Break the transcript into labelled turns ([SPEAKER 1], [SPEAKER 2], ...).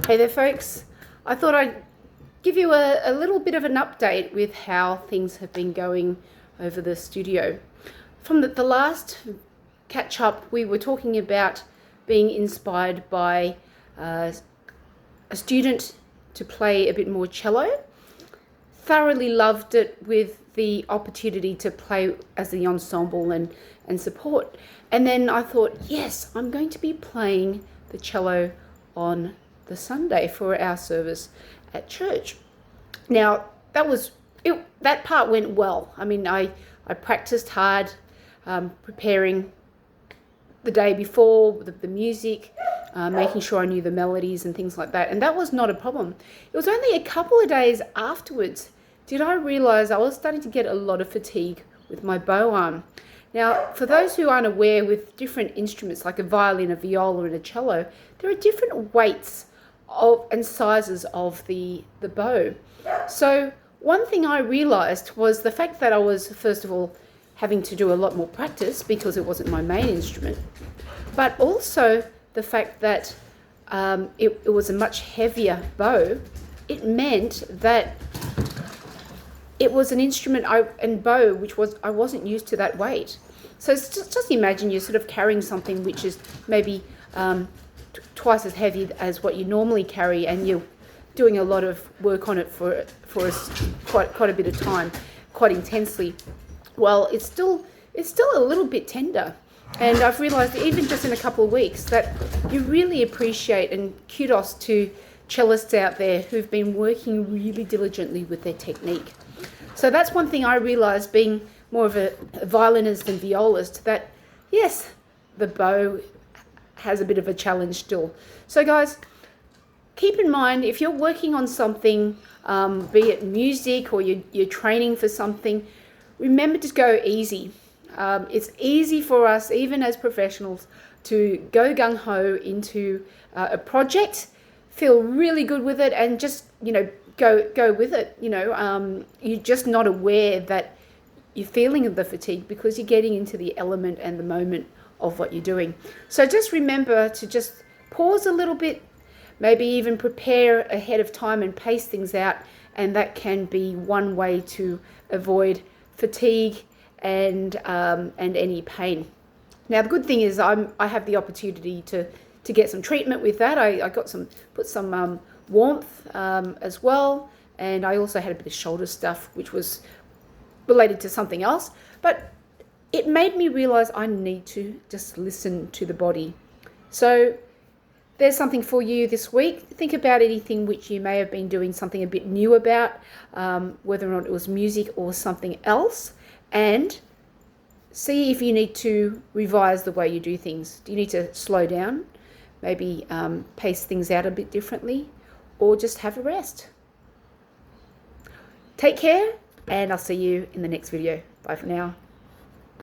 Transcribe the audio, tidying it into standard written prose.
[SPEAKER 1] Hey there folks, I thought I'd give you a little bit of an update with how things have been going over the studio. From the last catch up, we were talking about being inspired by a student to play a bit more cello. Thoroughly loved it with the opportunity to play as the ensemble and support. And then I thought, yes, I'm going to be playing the cello on the Sunday for our service at church. Now, that part went well. I mean, I practiced hard, preparing the day before, the music, making sure I knew the melodies and things like that. And that was not a problem. It was only a couple of days afterwards did I realize I was starting to get a lot of fatigue with my bow arm. Now, for those who aren't aware, with different instruments like a violin, a viola, and a cello, there are different weights and sizes of the bow. So one thing I realized was the fact that I was, first of all, having to do a lot more practice because it wasn't my main instrument, but also the fact that it was a much heavier bow. It meant that it was an instrument and bow which I wasn't used to that weight. So just imagine you're sort of carrying something which is maybe twice as heavy as what you normally carry, and you're doing a lot of work on it for quite a bit of time, quite intensely. Well, it's still a little bit tender. And I've realized even just in a couple of weeks that you really appreciate, and kudos to cellists out there who've been working really diligently with their technique. So that's one thing I realized, being more of a violinist and violist, that yes, the bow has a bit of a challenge still. So guys, keep in mind, if you're working on something, be it music or you're training for something, remember to go easy. It's easy for us, even as professionals, to go gung-ho into a project, feel really good with it, and just, go with it. You're just not aware that you're feeling the fatigue because you're getting into the element and the moment of what you're doing. So just remember to just pause a little bit, maybe even prepare ahead of time and pace things out, and that can be one way to avoid fatigue and any pain. Now, the good thing is I have the opportunity to get some treatment with that. I put some warmth as well, and I also had a bit of shoulder stuff which was related to something else, but it made me realize I need to just listen to the body. So there's something for you this week. Think about anything which you may have been doing something a bit new about, whether or not it was music or something else, and see if you need to revise the way you do things. Do you need to slow down, maybe pace things out a bit differently, or just have a rest? Take care, and I'll see you in the next video. Bye for now.